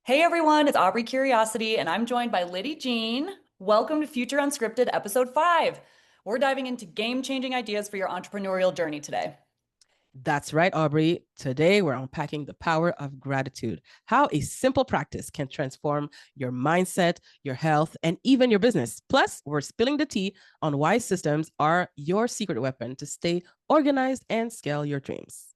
Hey everyone, it's Aubrey Curiosity, and I'm joined by Lydie Jean. Welcome to Future Unscripted, Episode 5. We're diving into game-changing ideas for your entrepreneurial journey today. That's right, Aubrey. Today, we're unpacking the power of gratitude, how a simple practice can transform your mindset, your health, and even your business. Plus, we're spilling the tea on why systems are your secret weapon to stay organized and scale your dreams.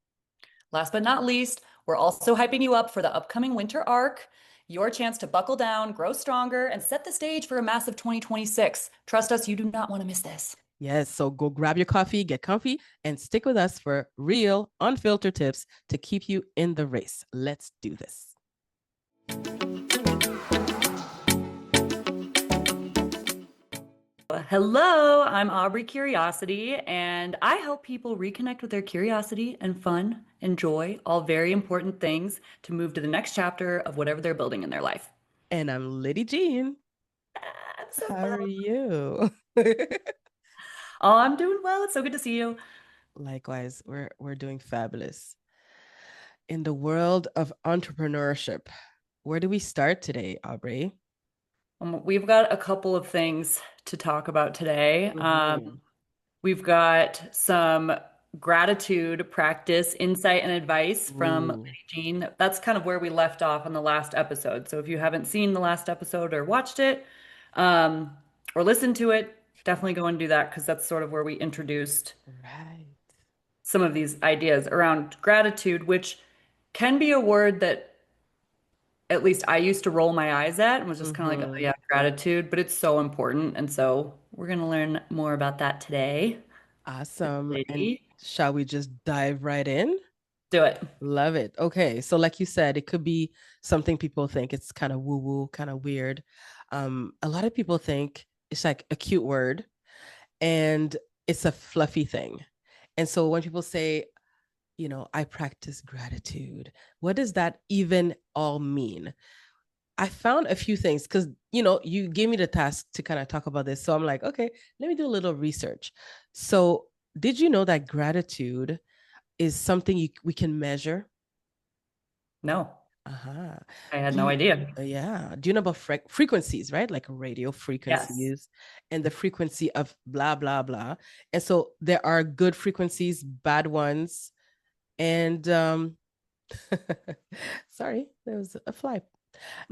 Last but not least, we're also hyping you up for the upcoming winter arc, your chance to buckle down, grow stronger, and set the stage for a massive 2026. Trust us, you do not want to miss this. Yes, so go grab your coffee, get comfy, and stick with us for real, unfiltered tips to keep you in the race. Let's do this. Hello, I'm Aubrey Curiosity, and I help people reconnect with their curiosity and fun and joy, all very important things to move to the next chapter of whatever they're building in their life. And I'm Lydie Jean. I'm so How pumped. are you? Oh, I'm doing well. It's so good to see you. Likewise, we're doing fabulous. In the world of entrepreneurship, where do we start today, Aubrey? We've got a couple of things to talk about today. Mm-hmm. We've got some gratitude practice, insight, and advice from Lady Ooh, Jean. That's kind of where we left off on the last episode. So if you haven't seen the last episode or watched it, um, or listened to it, definitely go and do that because that's sort of where we introduced right. some of these ideas around gratitude, which can be a word that at least I used to roll my eyes at and was just kind of like, oh Mm-hmm. yeah, gratitude, but it's so important. And so we're going to learn more about that today. Awesome. And Lady, shall we just dive right in? do it. Love it. Okay. So, like you said, it could be something people think it's kind of woo-woo, kind of weird. A lot of people think it's like a cute word and it's a fluffy thing. And so when people say, I practice gratitude. What does that even all mean? I found a few things because, you gave me the task to kind of talk about this. So I'm like, okay, let me do a little research. So, did you know that gratitude is something we can measure? No, Uh-huh. I had Do no you, idea. yeah. Do you know about frequencies, right? Like radio Yes. frequencies and the frequency of blah, blah, blah. And so there are good frequencies, bad ones. And sorry, there was a fly.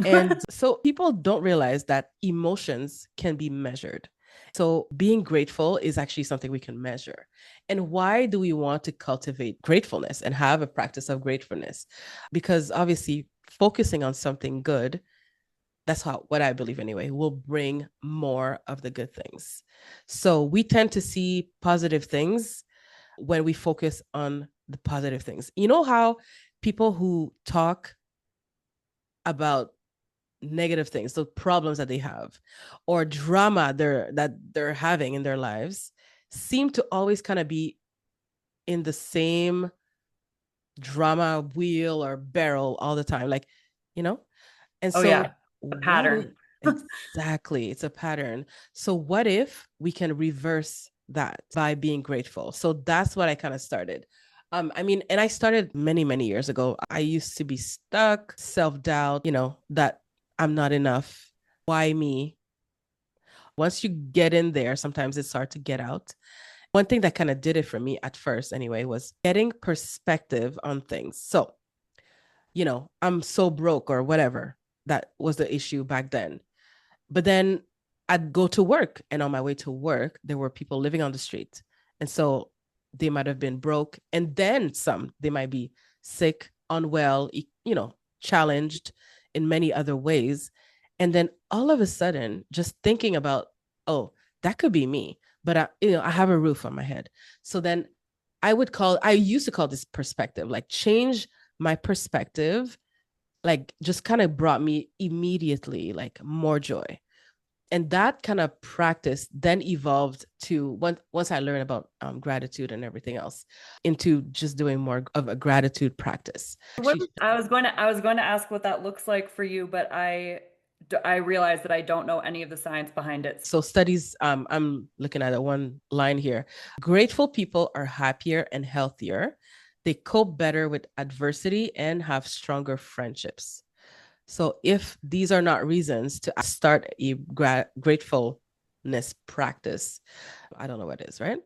And so people don't realize that emotions can be measured. So being grateful is actually something we can measure. And why do we want to cultivate gratefulness and have a practice of gratefulness? Because obviously, focusing on something good, that's how what I believe anyway, will bring more of the good things. So we tend to see positive things when we focus on the positive things. You know how people who talk about negative things, the problems that they have, or drama they're having in their lives, seem to always kind of be in the same drama wheel or barrel all the time, like you know. And Oh, so, yeah. A what pattern. if exactly it's a pattern? So, what if we can reverse that by being grateful? So that's what I kind of started. I mean, and I started many, many years ago. I used to be stuck, self doubt, that I'm not enough. Why me? Once you get in there, sometimes it's hard to get out. One thing that kind of did it for me at first, anyway, was getting perspective on things. So, I'm so broke or whatever. That was the issue back then. But then I'd go to work, and on my way to work, there were people living on the street. And so they might have been broke, and then some. They might be sick, unwell, challenged in many other ways. And then all of a sudden, just thinking about, oh, that could be me, but I have a roof on my head. So then I used to call this perspective, like change my perspective, like just kind of brought me immediately like more joy. And that kind of practice then evolved to once I learned about gratitude and everything else, into just doing more of a gratitude practice. What Actually, I was going to ask what that looks like for you, but I realize that I don't know any of the science behind it. so studies, I'm looking at one line here. Grateful people are happier and healthier. They cope better with adversity and have stronger friendships. So if these are not reasons to start a gratefulness practice, I don't know what is, right?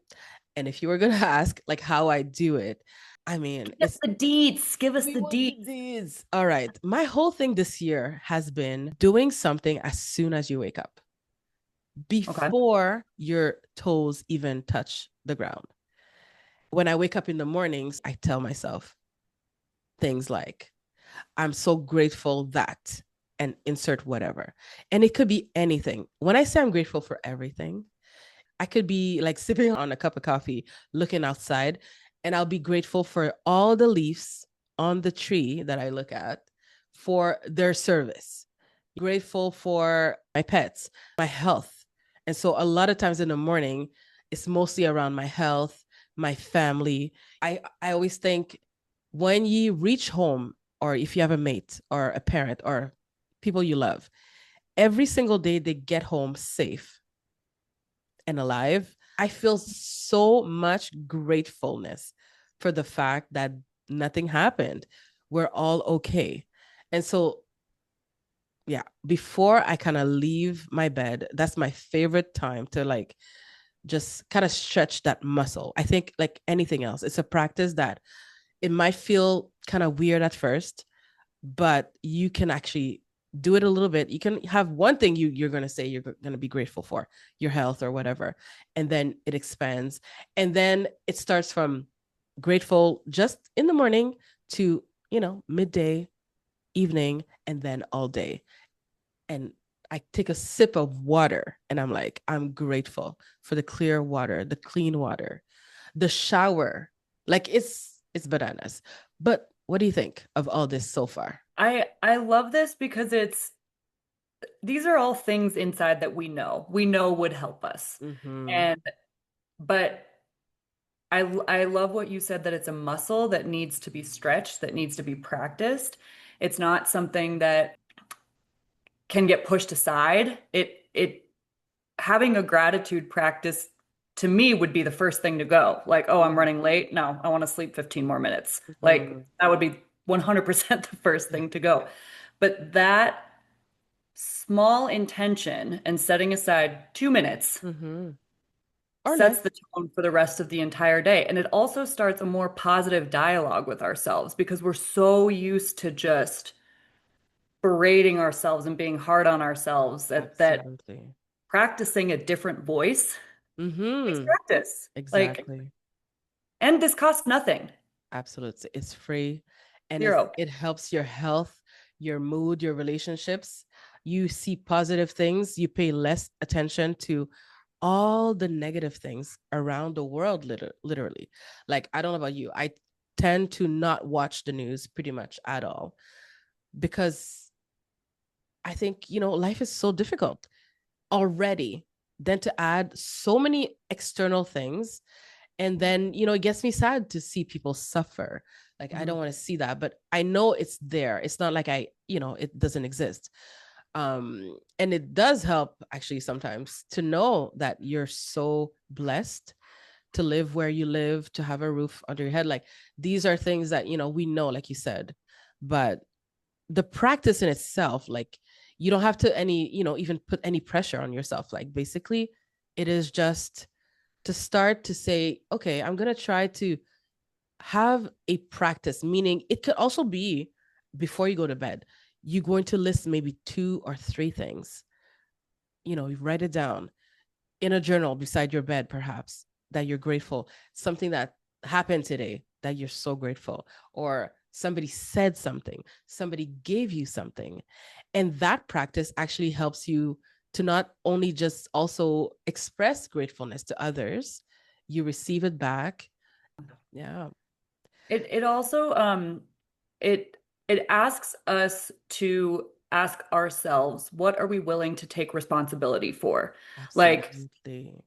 And if you were going to ask like how I do it, I mean, Give us it's the deets. Give us we the want the deets. deeds. All right. My whole thing this year has been doing something as soon as you wake up, Okay. before your toes even touch the ground. When I wake up in the mornings, I tell myself things like, I'm so grateful that, and insert whatever. And it could be anything. When I say I'm grateful for everything, I could be like sipping on a cup of coffee, looking outside, and I'll be grateful for all the leaves on the tree that I look at for their service. Grateful for my pets, my health. And so a lot of times in the morning, it's mostly around my health, my family. I always think when you reach home, or if you have a mate or a parent or people you love, every single day they get home safe and alive, I feel so much gratefulness for the fact that nothing happened. We're all okay. And so, yeah, before I kind of leave my bed, that's my favorite time to like just kind of stretch that muscle. I think, like anything else, it's a practice that it might feel kind of weird at first, but you can actually do it a little bit. You can have one thing you're going to say you're going to be grateful for, your health or whatever, and then it expands, and then it starts from grateful just in the morning to, midday, evening, and then all day. And I take a sip of water and I'm like, I'm grateful for the clear water, the clean water, the shower. Like it's bananas. But what do you think of all this so far? I love this because these are all things inside that we know would help us. Mm-hmm. And but I love what you said, that it's a muscle that needs to be stretched, that needs to be practiced. It's not something that can get pushed aside. It having a gratitude practice to me would be the first thing to go. Like, oh, I'm running late. No, I want to sleep 15 more minutes. Like Mm-hmm. that would be 100% the first Yeah. thing to go. But that small intention and setting aside 2 minutes Mm-hmm. Or sets less. the tone for the rest of the entire day. And it also starts a more positive dialogue with ourselves because we're so used to just berating ourselves and being hard on ourselves that Absolutely. practicing a different voice takes Mm-hmm. practice. Like, Exactly. and this costs nothing. Absolutely. It's free, and Zero. it helps your health, your mood, your relationships. You see positive things, you pay less attention to all the negative things around the world, literally. Like, I don't know about you. I tend to not watch the news pretty much at all because I think, life is so difficult already. Then to add so many external things, and then, it gets me sad to see people suffer. Like, I Mhm. don't want to see that, but I know it's there. It's not like it doesn't exist. And it does help actually sometimes to know that you're so blessed to live where you live, to have a roof under your head. Like, these are things that, we know, like you said, but the practice in itself, like, you don't have to even put any pressure on yourself. Like, basically, it is just to start to say, okay, I'm going to try to have a practice, meaning it could also be before you go to bed. You're going to list maybe two or three things, you write it down in a journal beside your bed, perhaps, that you're grateful, something that happened today that you're so grateful, or somebody said something, somebody gave you something. And that practice actually helps you to not only just also express gratefulness to others, you receive it back. Yeah, It also it it asks us to ask ourselves, what are we willing to take responsibility for? Like absolutely.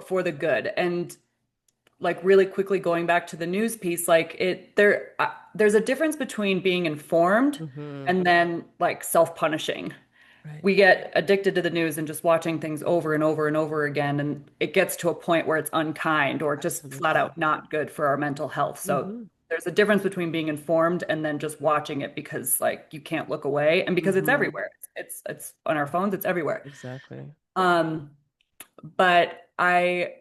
for the good. And like really quickly going back to the news piece, like there's a difference between being informed Mm-hmm. and then like self-punishing. Right. We get addicted to the news and just watching things over and over and over again, and it gets to a point where it's unkind or just flat Absolutely. out not good for our mental health. So Mm-hmm. There's a difference between being informed and then just watching it because like you can't look away and because it's Mm-hmm. everywhere. It's on our phones, it's everywhere. Exactly. Um, but I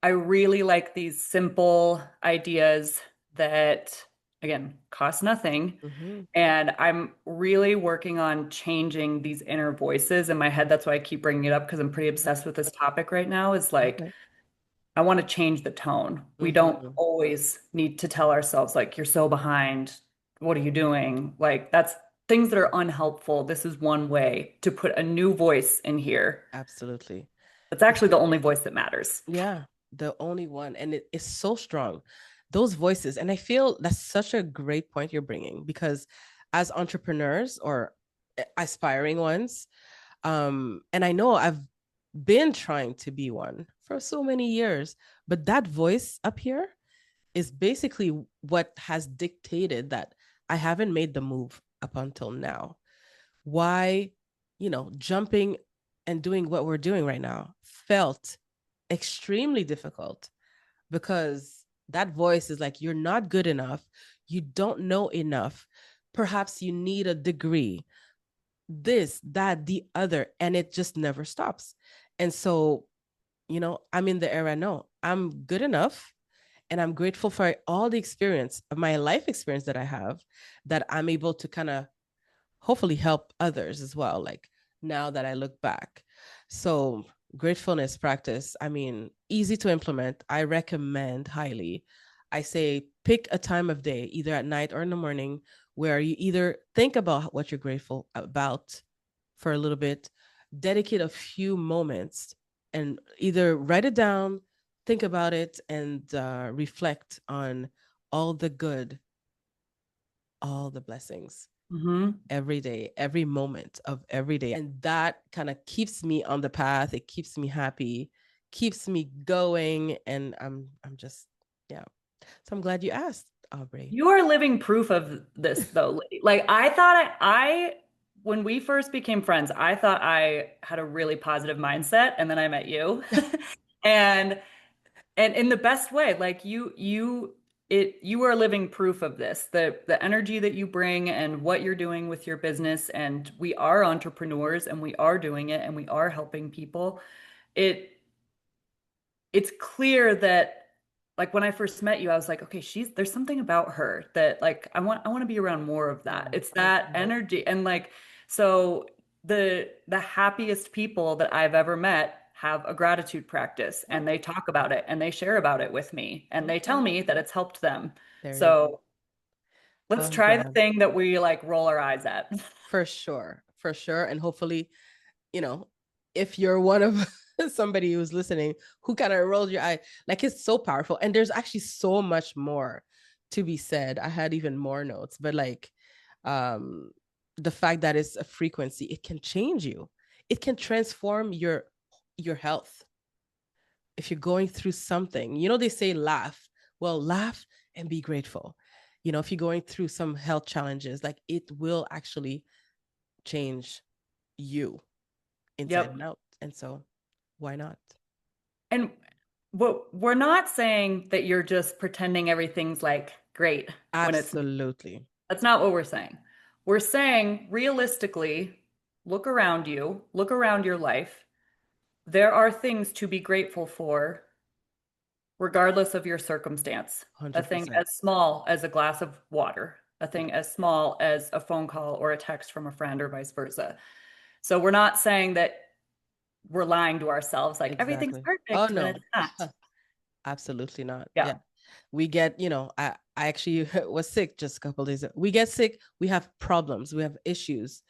really like these simple ideas that again cost nothing. Mm-hmm. And I'm really working on changing these inner voices in my head. That's why I keep bringing it up because I'm pretty obsessed with this topic right now. Is like Okay. I want to change the tone. We don't Mm-hmm. always need to tell ourselves, like, you're so behind. What are you doing? Like, that's things that are unhelpful. This is one way to put a new voice in here. Absolutely. It's actually the only voice that matters. Yeah, the only one. And it is so strong. Those voices. And I feel that's such a great point you're bringing because as entrepreneurs or aspiring ones, and I know I've been trying to be one for so many years, but that voice up here is basically what has dictated that I haven't made the move up until now. Why, jumping and doing what we're doing right now felt extremely difficult because that voice is like, you're not good enough. You don't know enough. Perhaps you need a degree, this, that, the other, and it just never stops. And so, I'm in the era, no, I'm good enough. And I'm grateful for all the experience of my life experience that I have, that I'm able to kind of hopefully help others as well. Like now that I look back. So, gratefulness practice, I mean, easy to implement. I recommend highly. I say pick a time of day, either at night or in the morning, where you either think about what you're grateful about for a little bit, dedicate a few moments, and either write it down, think about it, and reflect on all the good, all the blessings Hmm. every day, every moment of every day. And that kind of keeps me on the path. It keeps me happy, keeps me going. And I'm just, yeah. So I'm glad you asked, Aubrey. You are living proof of this, though, Lydie. Like, when we first became friends, I thought I had a really positive mindset, and then I met you. And and in the best way, like you are living proof of this. The energy that you bring and what you're doing with your business, and we are entrepreneurs and we are doing it and we are helping people. It it's clear that like when I first met you, I was like, okay, there's something about her that like I want to be around more of that. Oh, It's thank that you. energy. And like so the happiest people that I've ever met have a gratitude practice and they talk about it and they share about it with me and they tell Okay. me that it's helped them. There you go. So Well, let's I'm try the glad. thing that we like roll our eyes at. For sure. For sure. And hopefully, you know, if you're one of somebody who's listening who kind of rolled your eye, like it's so powerful. And there's actually so much more to be said. I had even more notes, but like um the fact that it's a frequency, it can change you. It can transform your health. If you're going through something, they say laugh. Well, laugh and be grateful. If you're going through some health challenges, like it will actually change you inside Yep. and out. And so why not? And what we're not saying that you're just pretending everything's like great when it's Absolutely. That's not what we're saying. We're saying realistically, look around you, look around your life. There are things to be grateful for, regardless of your circumstance. A thing 100%. as small as a glass of water, a thing as small as a phone call or a text from a friend, or vice versa. So we're not saying that we're lying to ourselves, like everything's Exactly. Oh perfect when no. it's not. Absolutely not. Yeah. Yeah. We get, I actually was sick just a couple of days ago. We get sick, we have problems, we have issues,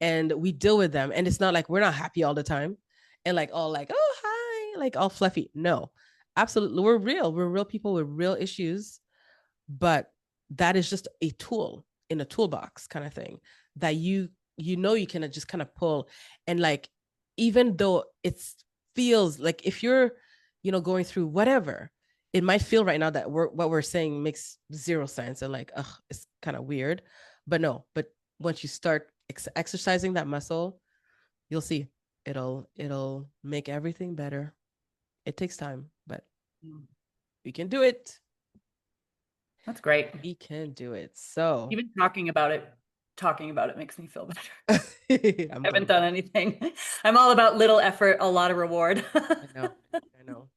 and we deal with them. And it's not like we're not happy all the time and like all like, oh hi, like all fluffy. No, absolutely. We're real. We're real people with real issues, but that is just a tool in a toolbox kind of thing that you can just kind of pull. And like, even though it feels like if you're going through whatever, it might feel right now that what we're saying makes zero sense and like, ugh, it's kind of weird. But no, but once you start exercising that muscle, you'll see it'll make everything better. It takes time, but you can do it. That's great. We can do it. So Even talking about it makes me feel better. I'm I haven't glad. done anything. I'm all about little effort, a lot of reward. I know. I know.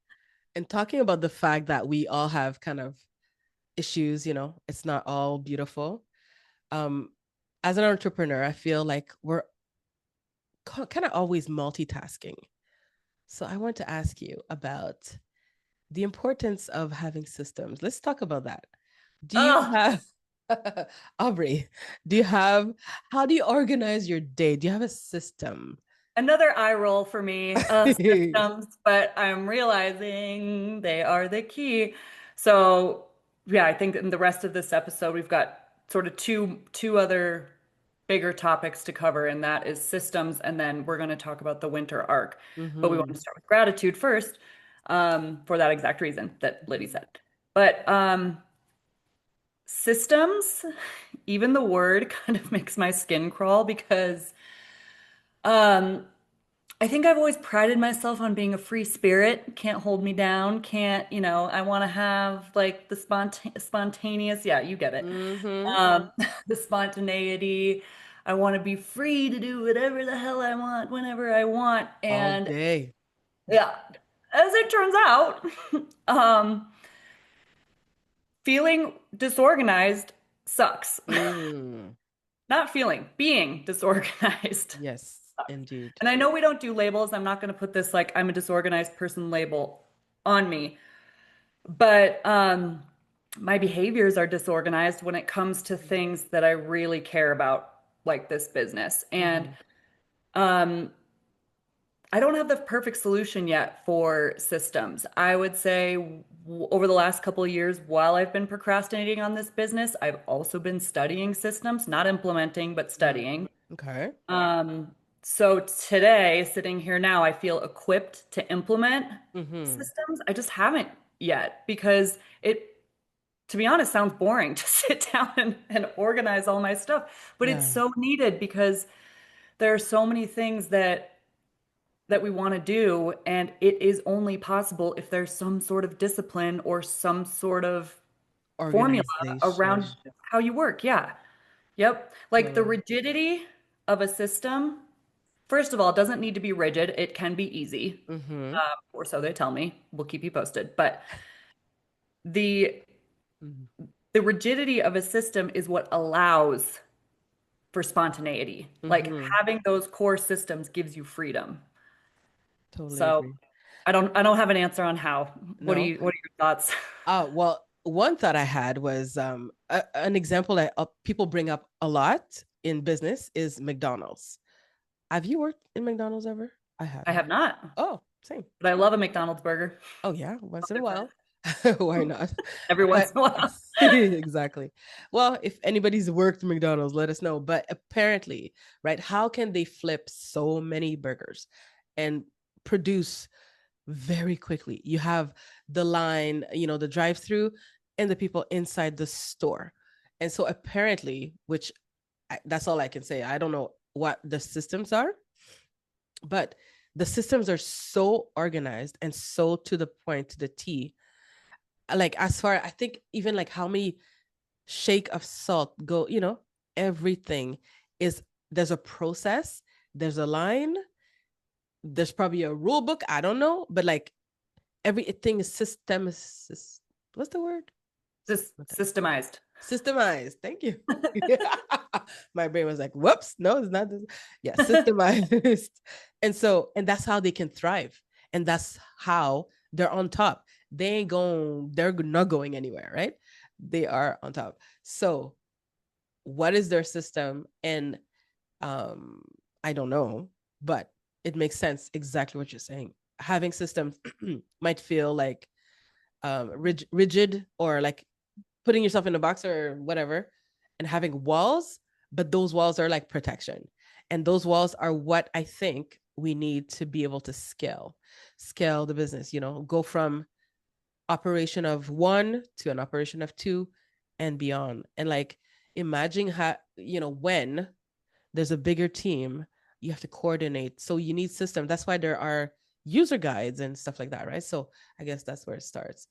And talking about the fact that we all have kind of issues, it's not all beautiful. Um, as an entrepreneur, I feel like we're kind of always multitasking. So I want to ask you about the importance of having systems. Let's talk about that. Do you Oh, have Aubrey, do you have how do you organize your day? Do you have a system? another eye roll for me. Systems, but I'm realizing they are the key. So, yeah, I think in the rest of this episode, we've got sort of two other bigger topics to cover, and that is systems, and then we're going to talk about the winter arc. But we want Mm-hmm. to start with gratitude first, for that exact reason that Lydie said. But systems, even the word kind of makes my skin crawl because um, I think I've always prided myself on being a free spirit. Can't hold me down. Can't, I want to have like the spontaneous, yeah, you get it. Mm-hmm. Um, the spontaneity. I want to be free to do whatever the hell I want whenever I want. All And day. yeah, as it turns out, um, feeling disorganized sucks. Mm. Not feeling, being disorganized. Yes, indeed. And I know we don't do labels. I'm not going to put this like I'm a disorganized person label on me, but my behaviors are disorganized when it comes to things that I really care about, like this business. And Mm-hmm. um, I don't have the perfect solution yet for systems. I would say over the last couple of years, while I've been procrastinating on this business, I've also been studying systems, not implementing, but Mm. studying. Okay. Um, so today, sitting here now, I feel equipped to implement Mm-hmm. systems. I just haven't yet because to be honest, sounds boring to sit down and organize all my stuff. But it's Yeah. so needed because there are so many things that we want to do, and it is only possible if there's some sort of discipline or some sort of formula around Organization. how you work. Yeah. Yep. Like the Totally. rigidity of a system. First of all, it doesn't need to be rigid. It can be easy, Mm-hmm. or so they tell me. We'll keep you posted. But the Mm-hmm. the rigidity of a system is what allows for spontaneity. Like Mm-hmm. having those core systems gives you freedom. Totally So agree. I don't have an answer on how. No. What are your thoughts? Well, one thought I had was an example that people bring up a lot in business is McDonald's. Have you worked in McDonald's ever? I have. I have not, Oh, same. but I love a McDonald's burger. Oh yeah, once in a Different. while. Why not? Every once But in a while. exactly. Well, if anybody's worked McDonald's, let us know. But apparently, right, how can they flip so many burgers and produce very quickly? You have the line, the drive-through and the people inside the store. And so apparently, which that's all I can say. I don't know what the systems are, but the systems are so organized and so to the point, to the T. Like as far, I think even like how many shake of salt go, everything is, there's a process, there's a line, there's probably a rule book. I don't know, but like everything is what's the word? Just systemized. Systemized. Thank you. My brain was like, whoops, no, it's not this. Yeah, systemized. And that's how they can thrive. And that's how they're on top. They're not going anywhere, right? They are on top. So what is their system? And um, I don't know, but it makes sense exactly what you're saying. Having systems might feel like rigid or like putting yourself in a box or whatever, and having walls, but those walls are like protection. And those walls are what I think we need to be able to scale the business, go from operation of one to an operation of two and beyond. And like imagine how, when there's a bigger team, you have to coordinate. So you need systems. That's why there are user guides and stuff like that, right? So I guess that's where it starts.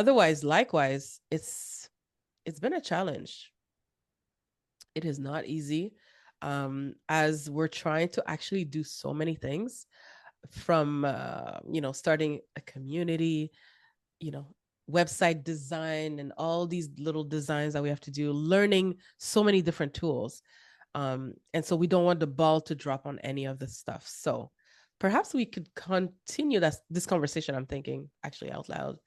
Otherwise, likewise, it's been a challenge. It is not easy. As we're trying to actually do so many things from starting a community, you know, website design and all these little designs that we have to do, learning so many different tools. And so we don't want the ball to drop on any of this stuff. So perhaps we could continue this conversation, I'm thinking actually out loud,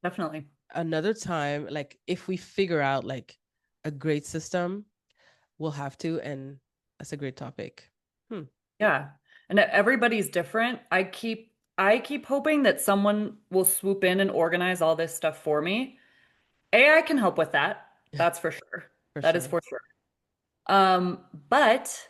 Definitely. another time, like if we figure out like a great system, we'll have to, and that's a great topic. Hmm. Yeah. And everybody's different. I keep hoping that someone will swoop in and organize all this stuff for me. AI can help with that. That's for sure. For That is sure. for sure. But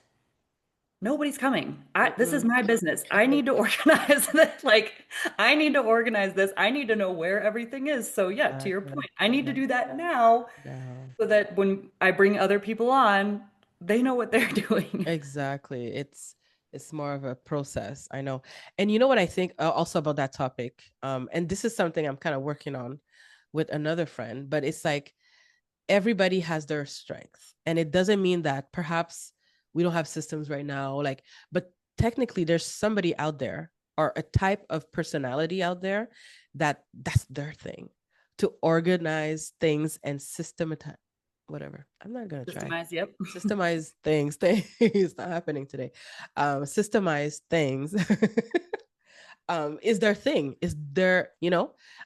nobody's coming. This is Mm-mm. my business. I need to organize this. Like, I need to organize this. I need to know where everything is. So, yeah, to your Exactly. point, I need to do that now No. so that when I bring other people on, they know what they're doing. Exactly. It's more of a process. I know. And you know what I think also about that topic? And this is something I'm kind of working on with another friend, but it's like everybody has their strength. And it doesn't mean that perhaps we don't have systems right now, like, but technically there's somebody out there or a type of personality out there that's their thing, to organize things and systematize whatever. I'm not gonna try Systemize, yep. systemize things. Things not happening today. Systemize things is their thing, is their,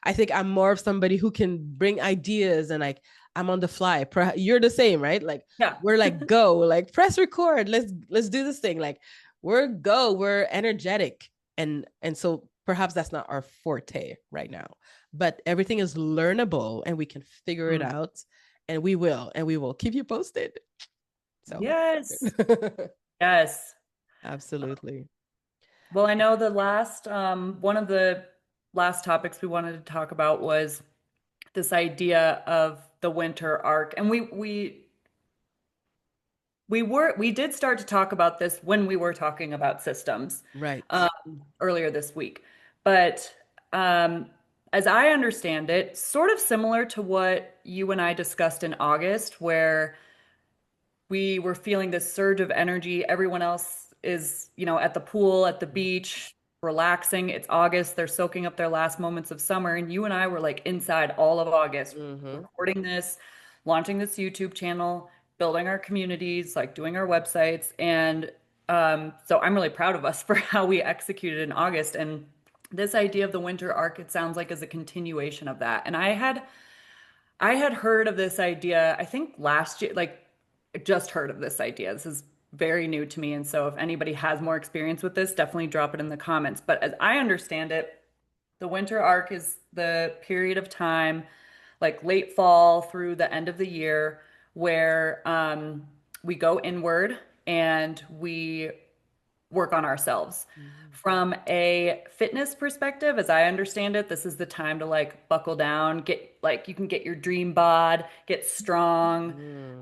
I think I'm more of somebody who can bring ideas and like I'm on the fly. You're the same, right? Like Yeah. we're like go, like press record, let's do this thing, like we're energetic, and so perhaps that's not our forte right now, but everything is learnable and we can figure it Mm. out, and we will keep you posted. So I'm Yes. excited. Yes. Absolutely. Well, I know one of the last topics we wanted to talk about was this idea of the winter arc. And we did start to talk about this when we were talking about systems Right. earlier this week. But um, as I understand it, sort of similar to what you and I discussed in August, where we were feeling this surge of energy. Everyone else is, at the pool, at the beach, relaxing. It's August. They're soaking up their last moments of summer. And you and I were like inside all of August, Mm-hmm. recording this, launching this YouTube channel, building our communities, like doing our websites. And so I'm really proud of us for how we executed in August. And this idea of the winter arc, it sounds like is a continuation of that. And I had heard of this idea, I think last year, like just heard of this idea. This is very new to me. And so if anybody has more experience with this, definitely drop it in the comments. But as I understand it, the winter arc is the period of time, like late fall through the end of the year, where we go inward and we work on ourselves. From a fitness perspective, as I understand it, this is the time to like buckle down, get like you can get your dream bod, get strong.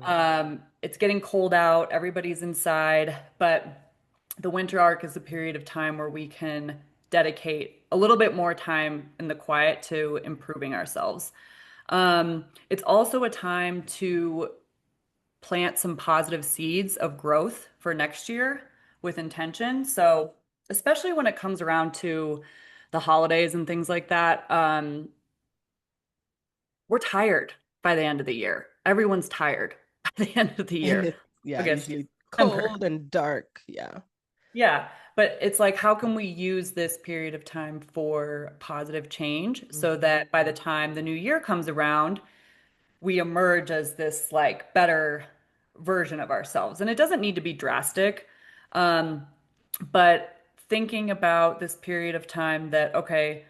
Mm. It's getting cold out, everybody's inside, but the winter arc is a period of time where we can dedicate a little bit more time in the quiet to improving ourselves. It's also a time to plant some positive seeds of growth for next year with intention. So, especially when it comes around to the holidays and things like that, we're tired by the end of the year. Everyone's tired by the end of the And year. it's, yeah, I guess usually December. cold and dark. Yeah. Yeah, but it's like, how can we use this period of time for positive change so Mm-hmm. that by the time the new year comes around, we emerge as this like better version of ourselves. And it doesn't need to be drastic. Um, but thinking about this period of time that, okay,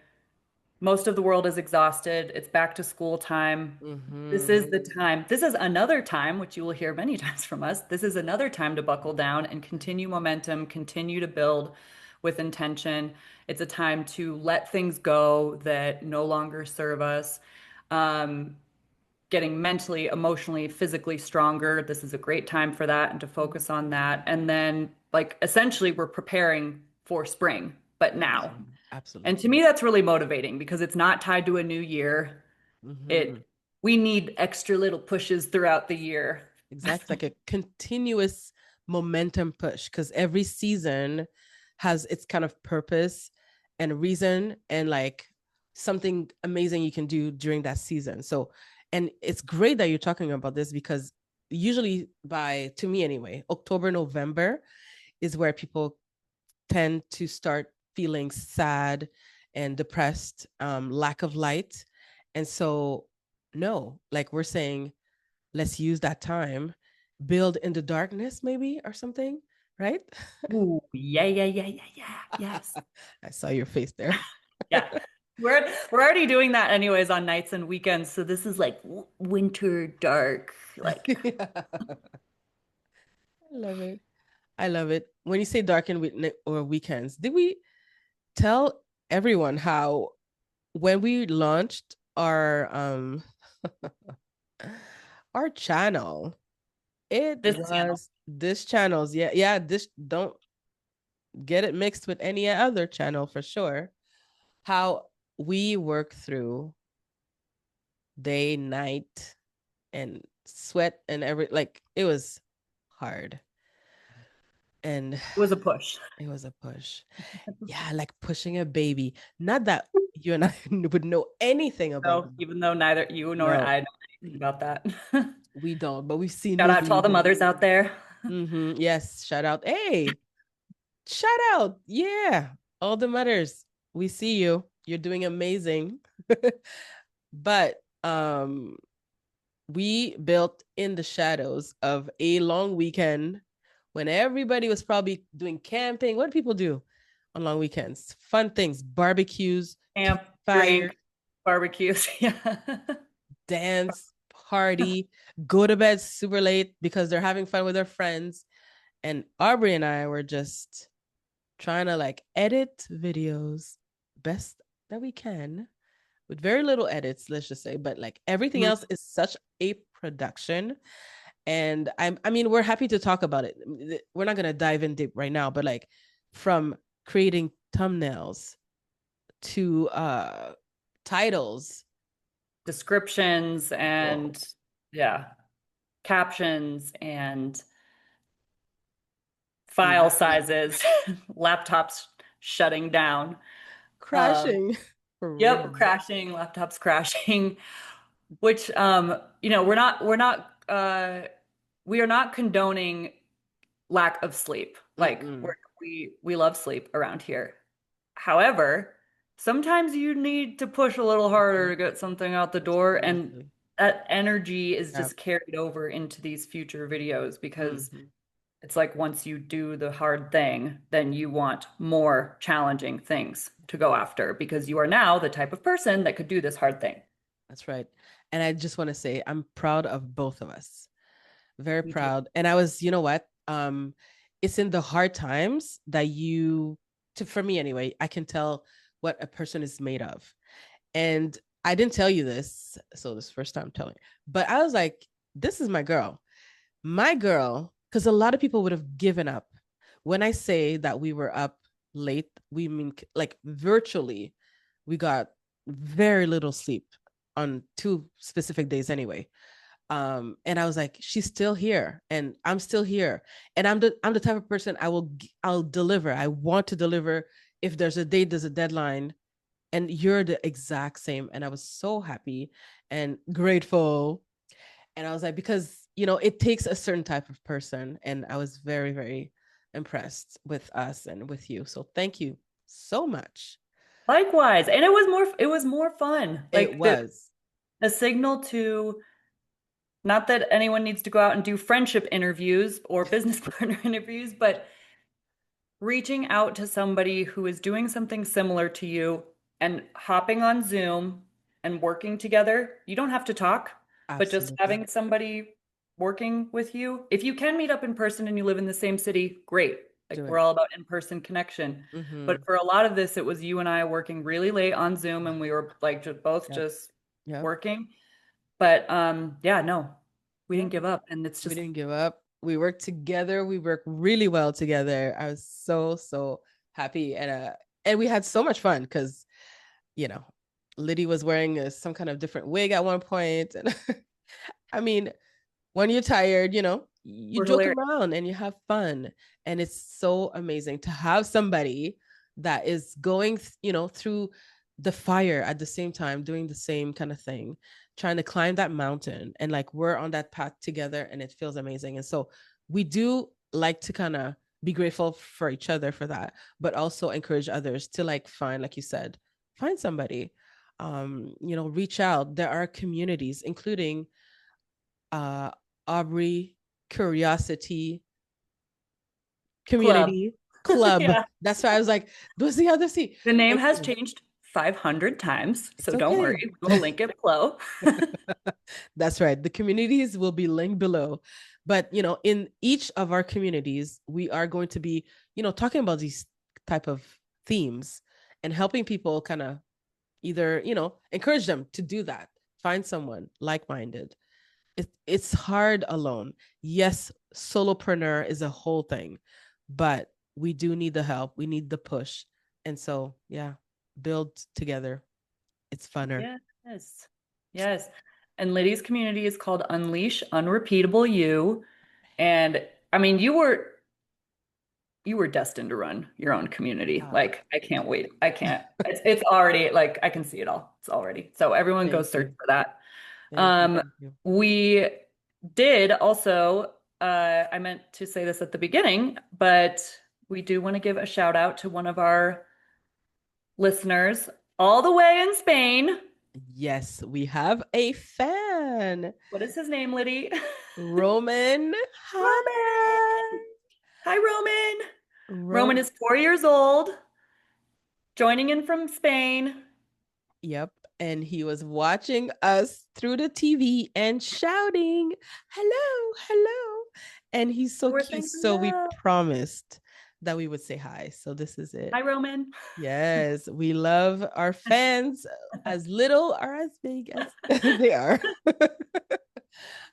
most of the world is exhausted, it's back to school time. This Mm-hmm. is the time. This is another time, which you will hear many times from us. This is another time to buckle down and continue momentum, continue to build with intention. It's a time to let things go that no longer serve us. Um, Getting mentally, emotionally, physically stronger. This is a great time for that and to focus on that. And then, like, essentially, we're preparing for spring, but now. Mm-hmm. And to Absolutely. me, that's really motivating because it's not tied to a new year. Mm-hmm. It we need extra little pushes throughout the year. Exactly. Like a continuous momentum push because every season has its kind of purpose and reason and like something amazing you can do during that season. So, and it's great that you're talking about this because usually by, to me anyway, October, November is where people tend to start feeling sad and depressed, lack of light. And so, no, like we're saying, let's use that time, build in the darkness, maybe, or something, right? Ooh, yeah, yeah, yeah, yeah, yeah. Yes. I saw your face there. Yeah. We're already doing that anyways on nights and weekends. So this is like winter dark. Like Yeah. I love it. I love it. When you say dark and or weekends, did we tell everyone how when we launched our channel, it this channel was this channel's, yeah, yeah, this, don't get it mixed with any other channel for sure. How we work through day, night, and sweat and every, like it was hard and was a push. it was a push. Yeah, like pushing a baby. Not that you and I would know anything about So them. even though neither you nor No, I know anything about that. we don't, but we've seen Shout out to all movies the and mothers out there. yes, shout out. Hey, shout out. Yeah, all the mothers. We see you. You're doing amazing. But we built in the shadows of a long weekend when everybody was probably doing camping. What do people do on long weekends? Fun things, barbecues, Camp, campfires, drink, barbecues. Yeah. dance, party, go to bed super late because they're having fun with their friends. And Aubrey and I were just trying to like edit videos best that we can with very little edits, let's just say, but like everything else is such a production. And I mean, we're happy to talk about it. We're not going to dive in deep right now, but like from creating thumbnails to titles. Descriptions Whoa. and yeah, captions and file Mm-hmm. sizes, laptops shutting down. Um, Crashing for yep, real. crashing, laptops crashing, which we are not condoning lack of sleep. Like Mm-mm. we love sleep around here. However, sometimes you need to push a little harder to get something out the door, and Absolutely. that energy is Yeah. just carried over into these future videos because Mm-hmm. it's like once you do the hard thing, then you want more challenging things to go after because you are now the type of person that could do this hard thing. That's right. And I just want to say I'm proud of both of us. Very Me too. proud. And I was, you know what? It's in the hard times that for me anyway, I can tell what a person is made of. And I didn't tell you this, so this first time telling, but I was like, this is my girl, because a lot of people would have given up. When I say that we were up late, we mean like virtually, we got very little sleep on two specific days anyway. And I was like, she's still here and I'm still here. And I'm the type of person I'll deliver. I want to deliver. If there's a date, there's a deadline, and you're the exact same. And I was so happy and grateful. And I was like, because it takes a certain type of person. And I was very, very impressed with us and with you. So thank you so much. Likewise, and it was more fun. It Like the was. a signal to not that anyone needs to go out and do friendship interviews or business partner interviews, but reaching out to somebody who is doing something similar to you and hopping on Zoom and working together. You don't have to talk, but just Absolutely. having somebody working with you. If you can meet up in person and you live in the same city, great. Like Do we're it. all about in-person connection. But Mm-hmm. for a lot of this, it was you and I working really late on Zoom and we were like just both Yep. just Yep. working. But yeah, no, we didn't Yep. give up. And it's We just didn't give up. We worked together. We worked really well together. I was so, so happy. And we had so much fun because, you know, Lydie was wearing some kind of different wig at one point. And I mean, when you're tired, you We're joke hilarious. around and you have fun. And it's so amazing to have somebody that is going, through the fire at the same time, doing the same kind of thing, trying to climb that mountain. And like we're on that path together and it feels amazing. And so we do like to kind of be grateful for each other for that, but also encourage others to like find, like you said, find somebody, reach out. There are communities, including uh, Aubrey Curiosity Club. Community Club. Yeah. That's why I was like, what's the other C? The name Thank has you. changed 500 times, It's so don't okay. worry. We'll link it below. That's right. The communities will be linked below. But, in each of our communities, we are going to be, talking about these type of themes and helping people kind of either, encourage them to do that. Find someone like-minded. It's hard alone. Yes, solopreneur is a whole thing, but we do need the help. We need the push. And so, yeah, build together. It's funner. Yes. Yes. And Lydia's community is called Unleash Unrepeatable You. And I mean, you were destined to run your own community. Ah, Like, I can't wait. I can't. It's already like I can see it all. It's already. So everyone go thank search you. for that. Thank you. Um, Thank you. we did also, I meant to say this at the beginning, but we do want to give a shout out to one of our listeners all the way in Spain. Yes, we have a fan, What is his name, Liddy? Roman. Roman. Hi, Hi, Roman. Roman Roman. is 4 years old, joining in from Spain. Yep. And he was watching us through the TV and shouting, hello, hello. And he's so So we're cute. saying So we hello. promised that we would say hi. So this is it. Hi, Roman. Yes, we love our fans as little or as big as they are.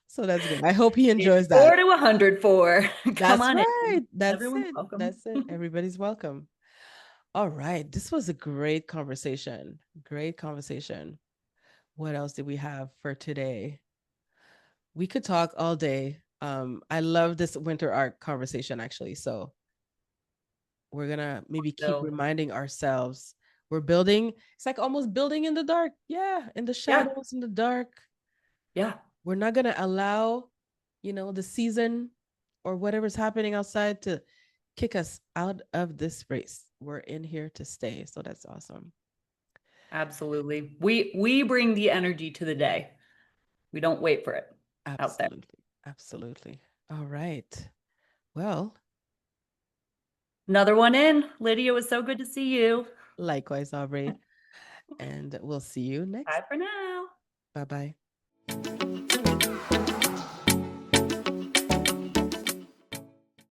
So that's good. I hope he Age enjoys that. 4 to 104. Come That's on right. in. That's Everyone's it. welcome. That's it. Everybody's welcome. All right. This was a great conversation. Great conversation. What else did we have for today? We could talk all day. I love this winter art conversation actually. So we're gonna maybe keep So, reminding ourselves we're building. It's like almost building in the dark. Yeah, in the yeah, shadows, in the dark. yeah, We're not gonna allow, the season or whatever's happening outside to kick us out of this race. We're in here to stay. So that's awesome. absolutely. We bring the energy to the day. We don't wait for it out there. Absolutely. Absolutely. All right. Well, Another one in. Lydia, it was so good to see you. likewise, Aubrey. And we'll see you next. Bye for now. Bye bye.